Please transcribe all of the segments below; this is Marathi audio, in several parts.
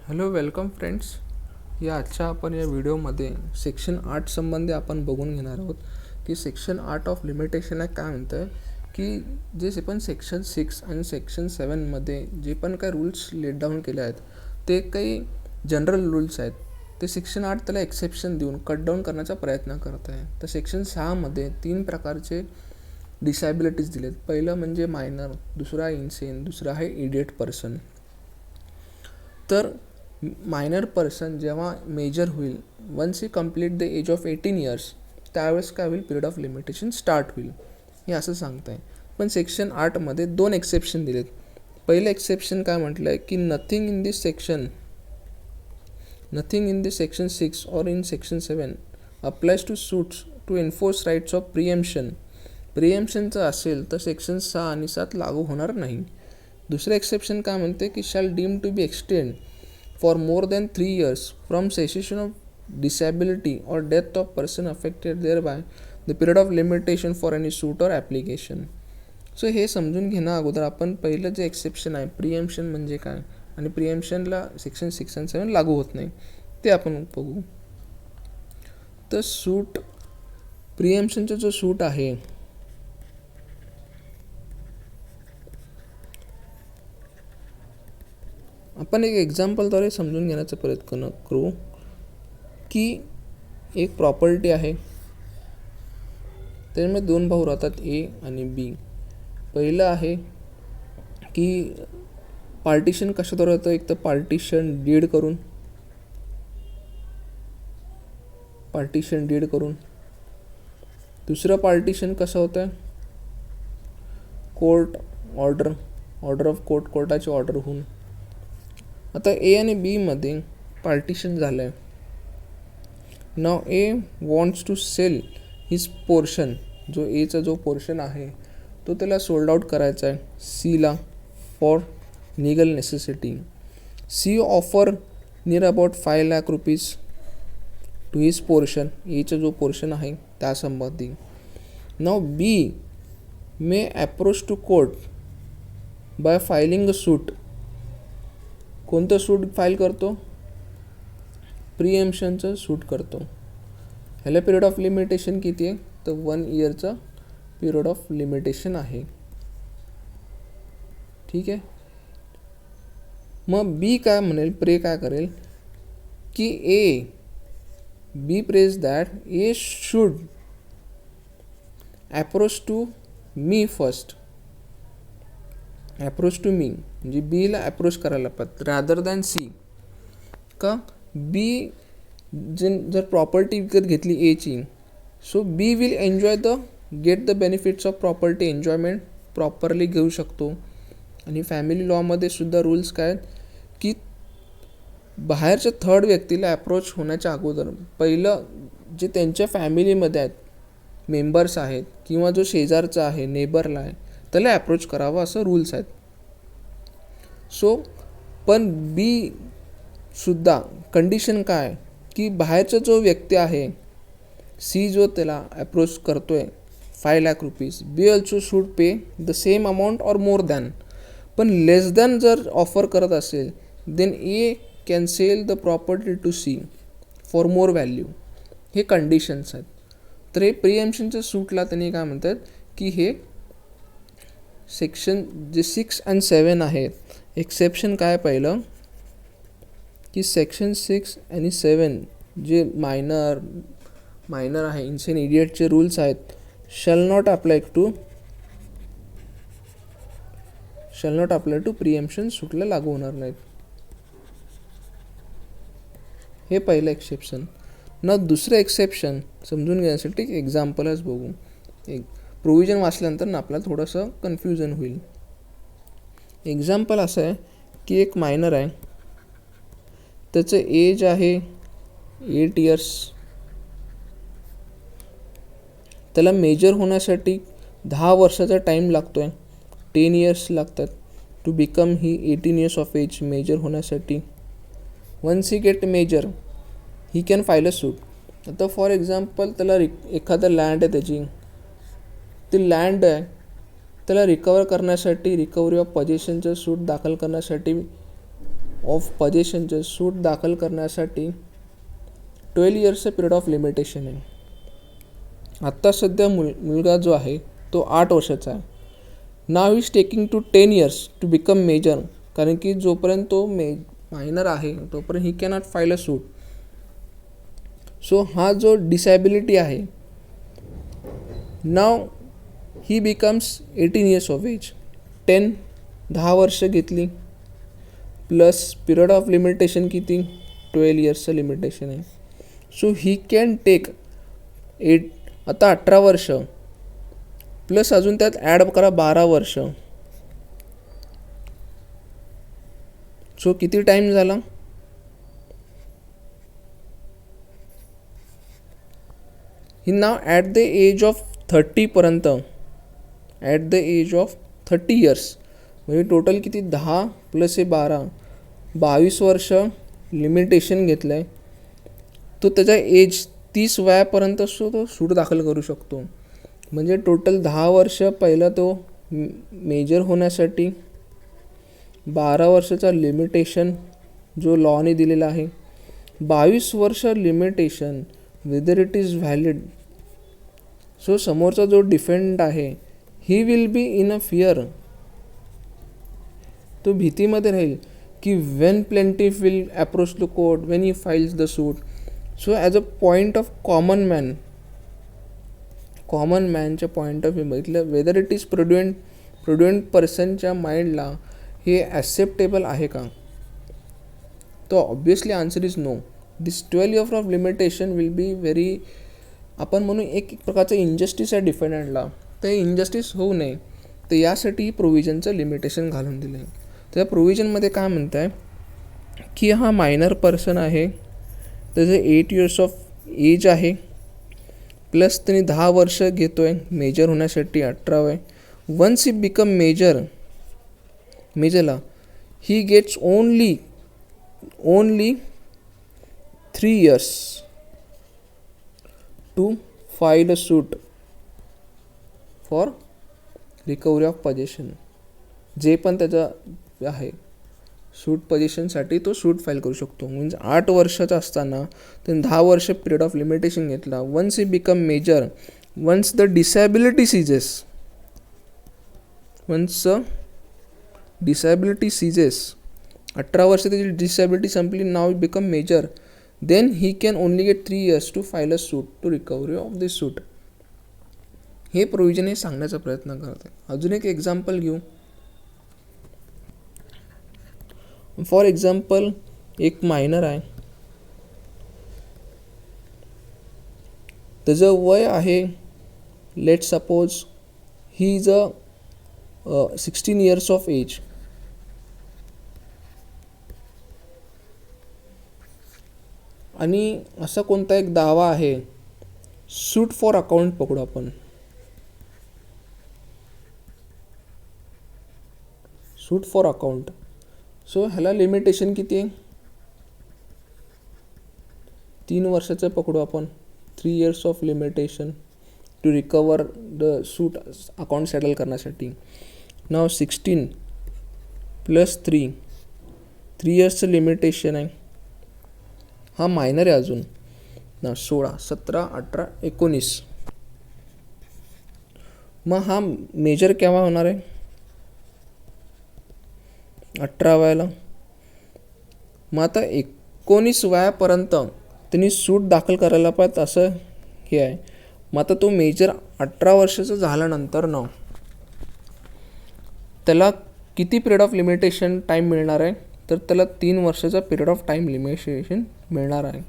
Hello welcome friends. आपण या व्हिडिओमध्ये सेक्शन 8 संबंधी आपण बघून घेणार आहोत की सेक्शन 8 ऑफ लिमिटेशन आहे काय म्हणतं की जे पण सेक्शन 6 आणि सेक्शन 7मध्ये जे पण काही रूल्स लेट डाऊन केले आहेत ते काही जनरल रूल्स आहेत. ते सेक्शन 8 त्याला एक्सेप्शन देऊन कट डाऊन करण्याचा प्रयत्न करत आहे. तर सेक्शन 6मध्ये 3 प्रकारचे डिसॅबिलिटीज दिलेत. पहिलं म्हणजे मायनर, दुसरा इन्सेन, दुसरा आहे इडियट पर्सन. तर मायनर पर्सन जेव्हा मेजर होईल, once he complete the age of 18 years, त्यावेळेस काय होईल, पिरियड ऑफ लिमिटेशन स्टार्ट होईल, हे असं सांगतं आहे. पण सेक्शन 8मध्ये 2 एक्सेप्शन दिलेत. पहिलं एक्सेप्शन काय म्हटलं आहे की नथिंग इन दिस सेक्शन 6 और in section 7 applies to suits to enforce rights of प्रिएम्पशनचं असेल तर सेक्शन 6 आणि 7 लागू होणार नाही. दुसरं एक्सेप्शन काय म्हणते की shall deem to be extend for more than 3 years from cessation of disability or death of person affected thereby the period of limitation for any suit or application. So हे समजून घेणं अगोदर आपण पहिलं जे एक्सेप्शन आहे प्रिएम्पशन म्हणजे काय आणि प्रिएम्पशनला सेक्शन 6 आणि 7 लागू होत नाही ते आपण बघू. तर सूट प्रिएम्पशनचा जो सूट आहे आपण एक एक्झाम्पलद्वारे समजून घेण्याचा प्रयत्न करू की एक प्रॉपर्टी आहे, त्याच्यामध्ये 2 भाऊ राहतात, ए आणि बी. पहिलं आहे की पार्टिशन कशाद्वारे होतं, एक तर पार्टिशन डीड करून. दुसरं पार्टिशन कसं होतं, कोर्ट ऑर्डर ऑफ कोर्टाची ऑर्डर होऊन. आता ए आणि बीमध्ये पार्टिशन झालं आहे. Now A wants to sell his portion, जो एचा जो पोर्शन आहे तो त्याला सोल्ड आउट करायचा आहे सीला for legal necessity. C offer near about 5 lakh rupees to his portion, एचा जो पोर्शन आहे त्यासंबंधी. Now B may approach to court by filing a suit. कोणतं सूट फाईल करतो, प्रिएम्पशनचं सूट करतो. ह्याला पिरियड ऑफ लिमिटेशन किती आहे, तर 1 इयरचा पिरियड ऑफ लिमिटेशन आहे. ठीक आहे. मग बी काय म्हणेल, काय करेल की B prays that A should approach to me first. Approach to me म्हणजे बीला अप्रोच करायला पाहिजे रादर दॅन सी. का बी जर प्रॉपर्टी विकत घेतली एची, so B will get the benefits of property enjoyment properly घेऊ शकतो. आणि फॅमिली लॉमध्ये सुद्धा रूल्स काय आहेत की बाहेरच्या थर्ड व्यक्तीला अप्रोच होण्याच्या अगोदर पहिलं जे त्यांच्या फॅमिलीमध्ये आहेत मेंबर्स आहेत किंवा जो शेजारचा आहे नेबरला आहे त्याला अप्रोच करावा असं रूल्स आहेत. सो पण बी सुद्धा कंडिशन काय की बाहेरचा जो व्यक्ती आहे सी जो त्याला अप्रोच करतोय 5 lakh rupees, B also should pay the same amount or more than. पण लेस दॅन जर ऑफर करत असेल then A can sell the property to C for more value. हे कंडिशन्स आहेत. तर हे प्रिएम्पशनच्या सूटला त्यांनी काय म्हणतात की हे सेक्शन जे 6 आणि 7 आहेत, एक्सेप्शन काय पहिलं की सेक्शन 6 आणि 7 जे मायनर आहे, इन्सेन इडियटचे रूल्स आहेत, शॅल नॉट अप्लाय टू प्रिएम्पशन सूटला लागू होणार नाहीत. हे पहिलं एक्सेप्शन. ना दुसरं एक्सेप्शन समजून घेण्यासाठी एक एक्झाम्पलच बघू. एक प्रोव्हिजन वाचल्यानंतर ना आपल्याला थोडंसं कन्फ्युजन होईल. एक्झाम्पल असं आहे की एक मायनर आहे, त्याचं एज आहे 8 इयर्स. त्याला मेजर होण्यासाठी 10 वर्षाचा टाईम लागतो आहे, 10 इयर्स लागतात to become he 18 years of age major होण्यासाठी. Once he get major he can file a suit. आता फॉर एक्झाम्पल त्याला एखादं लँड आहे, त्याची ती लँड आहे त्याला रिकवर करण्यासाठी, रिकव्हरी ऑफ पोजेशनचं सूट दाखल करण्यासाठी ऑफ पजेशनचे सूट दाखल करण्यासाठी 12 इयर्सचा पिरियड ऑफ लिमिटेशन आहे. आत्ता सध्या मुलगा जो आहे तो 8 वर्षाचा आहे. Now is taking to 10 years to become major, कारण की जोपर्यंत तो मायनर आहे तोपर्यंत he cannot file a suit. So हा जो डिसॅबिलिटी आहे, now he becomes 18 years of age. 10 वर्ष घेतली प्लस पिरियड ऑफ लिमिटेशन किती, 12 इयर्सचं लिमिटेशन आहे. सो ही कॅन टेक आता 18 वर्ष प्लस अजून त्यात ॲड करा 12 वर्ष. सो किती टाईम झाला, he now at the age of 30 पर्यंत, at the age of 30 years, म्हणजे टोटल किती 10 प्लस हे 22 वर्ष लिमिटेशन घेतलं आहे. तो त्याच्या एज 30 वयापर्यंत तो सूट दाखल करू शकतो. म्हणजे टोटल 10 वर्ष पहिला तो मेजर होण्यासाठी, 12 वर्षाचा लिमिटेशन जो लॉने दिलेला आहे, 22 वर्ष limitation whether it is valid. So समोरचा जो डिफेंड आहे he will be in a fear, तो भीतीमध्ये राहील की when plaintiff will approach the court when he files the suit. So as a point of common मॅनच्या पॉईंट ऑफ व्ह्यू बघितलं, वेदर इट इज प्रुडंट पर्सनच्या माइंडला हे ॲक्सेप्टेबल आहे का, तो obviously answer is no. This 12 years of limitation will be very, आपण म्हणून एक प्रकारचं इनजस्टिस आहे डिफेंडंटला, ते इनजस्टिस होऊ नये तर यासाठी प्रोव्हिजनचं लिमिटेशन घालून दिलं आहे. त्या प्रोव्हिजनमध्ये काय म्हणत आहे की हा मायनर पर्सन आहे, त्याचं 8 इयर्स ऑफ एज आहे, प्लस त्यांनी 10 वर्ष घेतो आहे मेजर होण्यासाठी, 18 आहे. वन्स ही बिकम मेजरला he gets only 3 years to file a suit for recovery of possession. जे पण त्याचं आहे सूट पजेशनसाठी तो सूट फाईल करू शकतो. म्हणजे 8 वर्षाचा असताना त्यांनी 10 वर्ष पिरियड ऑफ लिमिटेशन घेतला. Once he become major, once the disability ceases, 18 वर्ष त्याची डिसॅबिलिटी संपली, now become major, then he can only get 3 years to file a suit to recovery of this suit. हे प्रोव्हिजन हे सांगण्याचा प्रयत्न करते. अजून एक एक्झाम्पल घेऊ. फॉर एक्झाम्पल एक मायनर आहे, त्याचं वय आहे, let suppose he is a 16 years of age. आणि असा कोणता एक दावा आहे, सूट फॉर अकाउंट पकडू आपण, सूट फॉर अकाउंट. सो ह्याला लिमिटेशन किती आहे, 3 वर्षाचं पकडू आपण, 3 years of limitation to recover the suit account settle करण्यासाठी. नाव 16 प्लस 3 इयर्सचं लिमिटेशन आहे. हा मायनर आहे अजून ना, 16, 17, 18, 19. मग हा मेजर केव्हा होणार आहे, 18 वयाला. मग आता 19 वयापर्यंत त्यांनी सूट दाखल करायला पाहिजे असं हे आहे. मग आता तो मेजर 18 वर्षाचा झाल्यानंतर ना त्याला किती पिरियड ऑफ लिमिटेशन टाईम मिळणार आहे, तर त्याला 3 वर्षाचा पिरियड ऑफ टाईम लिमिटेशन मिळणार आहे.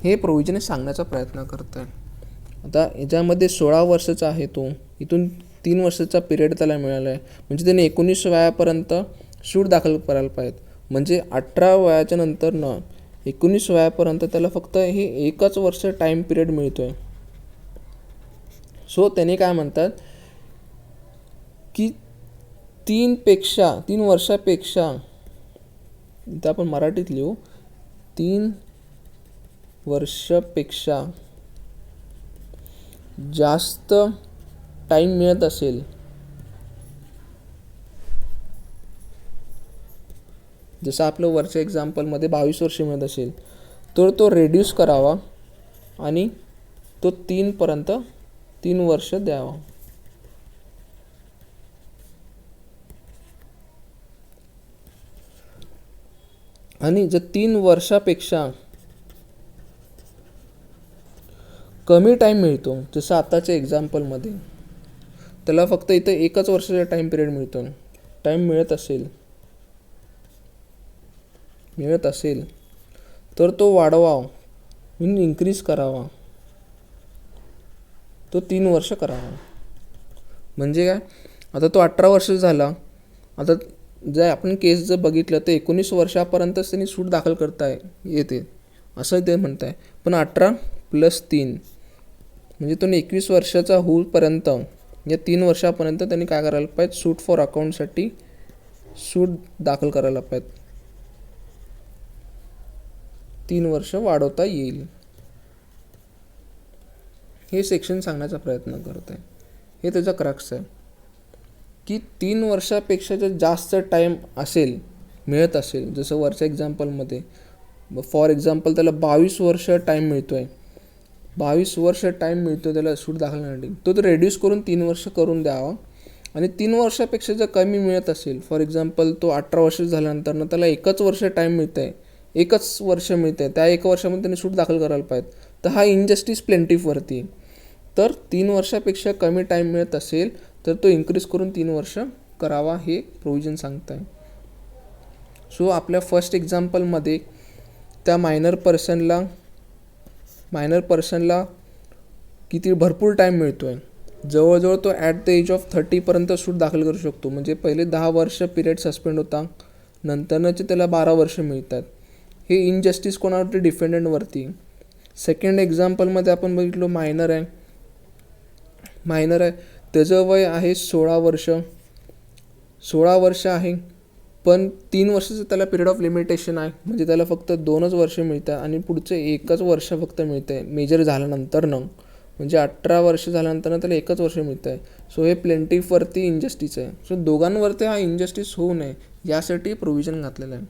हे प्रोव्हिजन सांगण्याचा प्रयत्न करत आहे. आता याच्यामध्ये 16 वर्षाचा आहे तो, इथून 3 वर्षाचा पिरियड त्याला मिळाला आहे, म्हणजे त्याने 19 वयापर्यंत सूट दाखल करायला पाहिजे. म्हणजे 18 वयाच्या नंतर ना 19 वयापर्यंत त्याला फक्त हे 1च वर्ष टाईम पिरियड मिळतो आहे. सो त्याने काय म्हणतात की 3 वर्षापेक्षा, इथं आपण मराठीत लिहू, 3 वर्षापेक्षा जास्त टाईम मिळत असेल जसं आपलं वरच्या एक्झाम्पलमध्ये 22 वर्ष मिळत असेल तर तो रेड्यूस करावा आणि तो 3 वर्ष द्यावा. आणि जर 3 वर्षापेक्षा कमी टाईम मिळतो, जसं आताच्या एक्झाम्पलमध्ये त्याला फक्त इथं 1 वर्षाचा टाईम पिरियड मिळतो, टाईम मिळत असेल तर तो वाढवा म्हणून इन्क्रीज करावा, तो 3 वर्ष करावा. म्हणजे काय, आता तो 18 वर्ष झाला, आता जर आपण केस जर बघितलं तर 19 वर्षापर्यंतच त्यांनी सूट दाखल करता येते असं ते म्हणत आहे. पण 18 + 3 म्हणजे तो 21 वर्षाचा होईपर्यंत या 3 वर्षापर्यंत त्यांनी काय करायला पाहिजे, सूट फॉर अकाउंटसाठी सूट दाखल करायला पाहिजे. 3 वर्ष वाढवता येईल हे सेक्शन सांगण्याचा प्रयत्न करत आहे. हे त्याचा क्रक्स आहे की 3 वर्षापेक्षा जर जास्त टाईम मिळत असेल, जसं वरच्या एक्झाम्पलमध्ये फॉर एक्झाम्पल त्याला 22 वर्ष टाईम मिळतो आहे, 22 वर्ष टाईम मिळतो त्याला सूट दाखल करण्यासाठी, तो रेड्यूस करून 3 वर्ष करून द्यावा. आणि 3 वर्षापेक्षा जर कमी मिळत असेल, फॉर एक्झाम्पल तो 18 वर्ष झाल्यानंतर त्याला 1 वर्ष टाईम मिळतं आहे, 1 वर्ष मिळतं आहे, त्या 1 वर्षामध्ये त्यांनी सूट दाखल करायला पाहिजे. तर हा इनजस्टिस प्लेंटिफवरती. तर 3 वर्षापेक्षा कमी टाईम मिळत असेल तर तो इन्क्रीज करून 3 वर्ष करावा हे प्रोव्हिजन सांगत आहे. सो आपल्या फर्स्ट एक्झाम्पलमध्ये त्या मायनर पर्सनला किती भरपूर टाईम मिळतो आहे, जवळजवळ तो ॲट द एज ऑफ 30पर्यंत सूट दाखल करू शकतो. म्हणजे पहिले 10 वर्ष पिरियड सस्पेंड होता, नंतरचे त्याला 12 वर्ष मिळतात. हे इनजस्टिस कोणावरती, डिफेंडंटवरती. सेकंड एक्झाम्पलमध्ये आपण बघितलो मायनर आहे, त्याचं वय आहे 16 वर्ष आहे, पण 3 वर्षाचं त्याला पिरियड ऑफ लिमिटेशन आहे. म्हणजे त्याला फक्त 2 वर्ष मिळतात आणि पुढचे 1 वर्ष फक्त मिळतं आहे मेजर झाल्यानंतरनं. म्हणजे 18 वर्ष झाल्यानंतर त्याला 1 वर्ष मिळतं आहे. सो हे प्लेंटिफवरती इनजस्टिस आहे. सो दोघांवरती हा इनजस्टिस होऊ नये यासाठी प्रोव्हिजन घातलेलं आहे.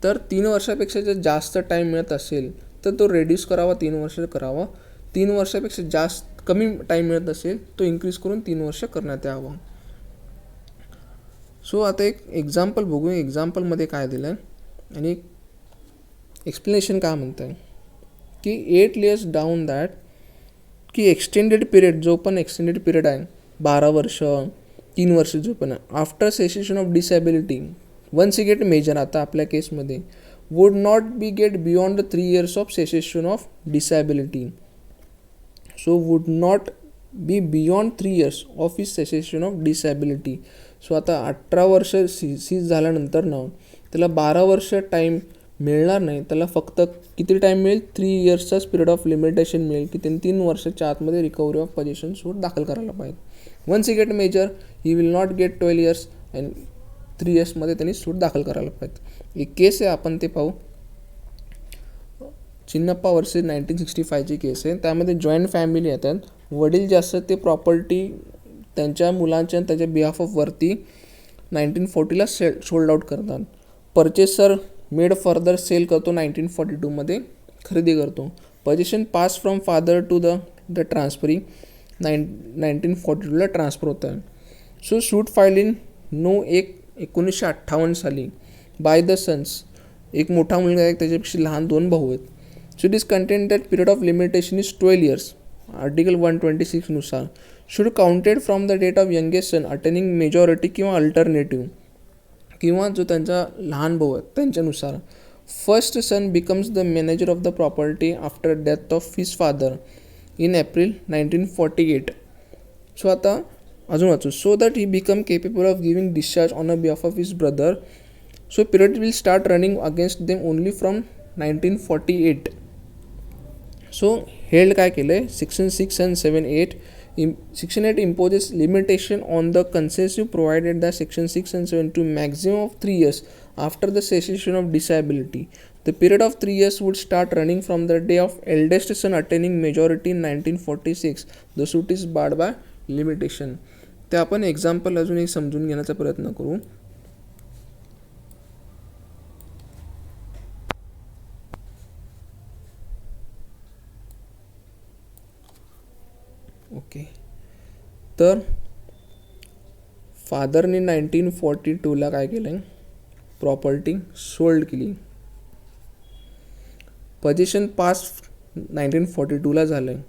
तर 3 वर्षापेक्षा जर जास्त टाईम मिळत असेल तर तो रेड्यूस करावा, 3 वर्ष करावा. 3 वर्षापेक्षा कमी टाईम मिळत असेल तो इन्क्रीज करून 3 वर्ष करण्यात यावं. सो आता एक एक्झाम्पल बघू, एक्झाम्पलमध्ये काय दिलं आहे आणि एक्सप्लेनेशन काय म्हणतं आहे की 8 years डाऊन दॅट की एक्सटेंडेड पिरियड, जो पण एक्सटेंडेड पिरियड आहे 12 वर्ष 3 वर्ष जो पण आहे, after cessation of disability once get major, आता आपल्या केसमध्ये would not be get beyond 3 years of cessation of disability. So would not be beyond 3 years of his cessation of disability. So आता 18 वर्ष सीज झाल्यानंतर त्याला 12 वर्ष टाईम मिळणार नाही, त्याला फक्त किती टाईम मिळेल, 3 yearsचाच पिरियड ऑफ लिमिटेशन मिळेल की त्यांनी 3 वर्षाच्या आतमध्ये रिकव्हरी ऑफ पोझिशन सूट दाखल करायला पाहिजे. Once he get major he will not get 12 years and 3 yearsमध्ये त्यांनी सूट दाखल करायला पाहिजे. एक केस आहे, आपण ते पाहू. चिन्नप्पा वर्सेस 1965ची केस आहे. त्यामध्ये जॉईंट फॅमिली येतात, वडील जे असतात ते प्रॉपर्टी त्यांच्या मुलांच्या त्याच्या बिहाफ ऑफ वरती 1940ला सोल्ड आउट करतात. परचेसर मेड फर्दर सेल करतो, 1942मध्ये खरेदी करतो. Position pass from father to the transferee 1942ला ट्रान्सफर होत आहे. सो सूट फाइल इन 1958 साली बाय द सन्स. एक मोठा मुलगा आहे, त्याच्यापेक्षा लहान 2 भाऊ आहेत. So it is content that period of limitation is 12 years article 126 नुसार. Should counted from the date of youngest son attaining majority किंवा अल्टरनेटिव्ह, किंवा जो त्यांचा लहान भाऊ आहे त्यांच्यानुसार. First son becomes the manager of the property after death of his father in April 1948. So आता अजून वाचू. So that he become capable of giving discharge on a behalf of his brother. So period will start running against them only from 1948. So held काय केलं आहे, section 6 and 7(8). Section 8 imposes limitation on the concessive provided that Section 6 and 7 to maximum of 3 years after the cessation of disability. The period of 3 years would start running from the day of eldest son attaining majority in 1946. The suit is barred by limitation. ते आपण एक्झाम्पल अजून एक समजून घेण्याचा प्रयत्न करू. तर फादरने 1942ला काय केलं, प्रॉपर्टी सोल्ड केली. पोझिशन पास 1942ला झालं आहे.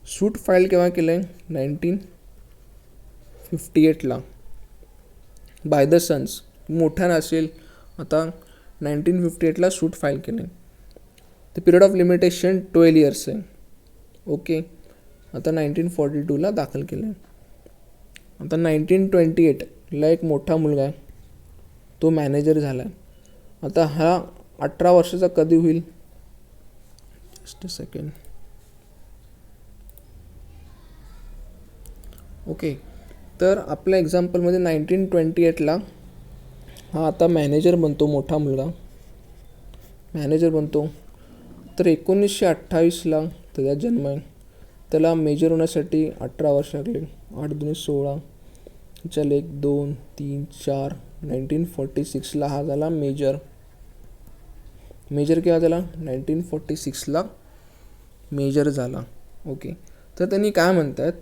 सूट फाईल केव्हा केलं आहे, 1958ला बाय द सन्स. मोठा नसेल आता 1958ला सूट फाईल केलं आहे. The period of limitation 12 years आहे. ओके, आता 1942ला दाखल केलं आहे. आता 1928ला एक मोठा मुलगा आहे, तो मॅनेजर झाला आहे. आता हा 18 वर्षाचा कधी होईल, जस्ट अ सेकंड. ओके, तर आपल्या एक्झाम्पलमध्ये 1928ला हा आता मॅनेजर बनतो, मोठा मुलगा मॅनेजर बनतो. तर 1928ला त्याचा जन्म आहे. त्याला मेजर होण्यासाठी 18 वर्ष लागले. 8 दूने 16, चल 1 2 3 4. 1946ला हा झाला मेजर. केव्हा झाला, 1946ला मेजर झाला. ओके, तर त्यांनी काय म्हणतात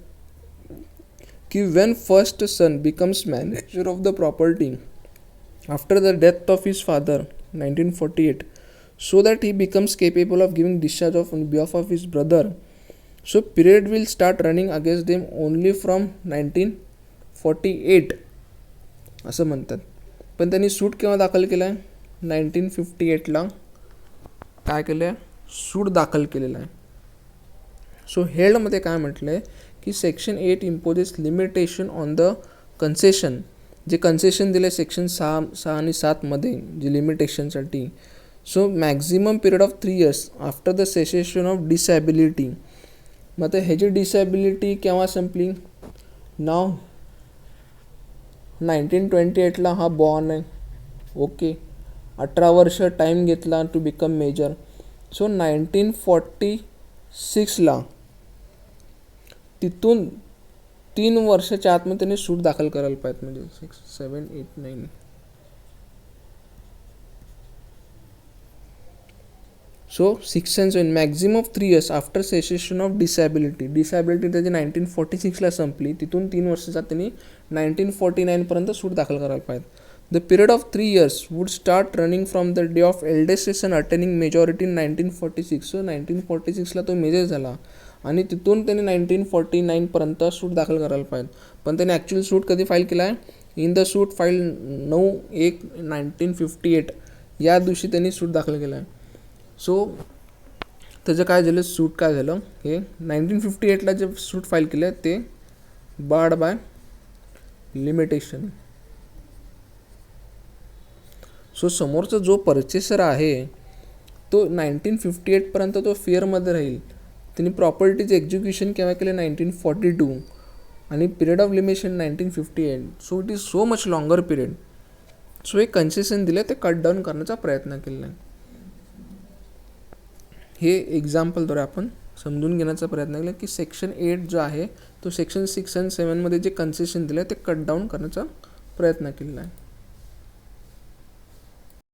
की when first son becomes manager of the property after the death of his father 1948, so that he becomes capable of giving discharge on behalf of his brother, so period will start running against them only from 1948 असं म्हणतात. पण त्यांनी सूट केव्हा दाखल केला आहे, 1958ला काय केलं आहे, सूट दाखल केलेला आहे. सो हेडमध्ये काय म्हटलं आहे की section 8 imposes limitation on the concession. जे कन्सेशन दिले सेक्शन 6 आणि 7मध्ये जे लिमिटेशनसाठी. So maximum period of 3 years after the cessation of disability. मग आता ह्याची डिसॅबिलिटी केव्हा संपली, नाव 1928ला हा बॉर्न आहे. ओके, 18 वर्ष टाईम घेतला टू बिकम मेजर. सो 1946ला तिथून 3 वर्षाच्या आतमध्ये त्याने सूट दाखल करायला पाहिजे. म्हणजे 6 7 8 9. So 6 and 7 maximum of 3 years after cessation of disability. Disability त्याची 1946ला संपली. तिथून 3 वर्षाचा त्यांनी 1949पर्यंत सूट दाखल करायला पाहिजे. The period of 3 years would start running from the day of eldest son attaining majority in 1946. So 1946ला तो मेजर झाला आणि तिथून त्यांनी 1949पर्यंत सूट दाखल करायला पाहिजे. पण त्यांनी ॲक्च्युअल सूट कधी फाईल केला आहे, इन द सूट फाईल 9/1/1958 या दिवशी त्यांनी सूट दाखल केला आहे. सो त्याचं काय झालं, सूट काय झालं, हे 1958ला जे सूट फाईल केलं आहे ते बार्ड बाय लिमिटेशन. सो समोरचा जो परचेसर आहे तो 1958पर्यंत तो फेअरमध्ये राहील. त्यांनी प्रॉपर्टीचं एक्झिक्युशन केव्हा केलं, 1942 आणि period of limitation 1958. So it is so much longer period. So एक कन्सेशन दिलं ते कट डाऊन करण्याचा प्रयत्न केला आहे. हे एक्झाम्पलद्वारे आपण समजून घेण्याचा प्रयत्न केला की सेक्शन 8 जो आहे तो सेक्शन 6 आणि 7मध्ये जे कन्सेशन दिलं आहे ते कट डाऊन करण्याचा प्रयत्न केलेला आहे.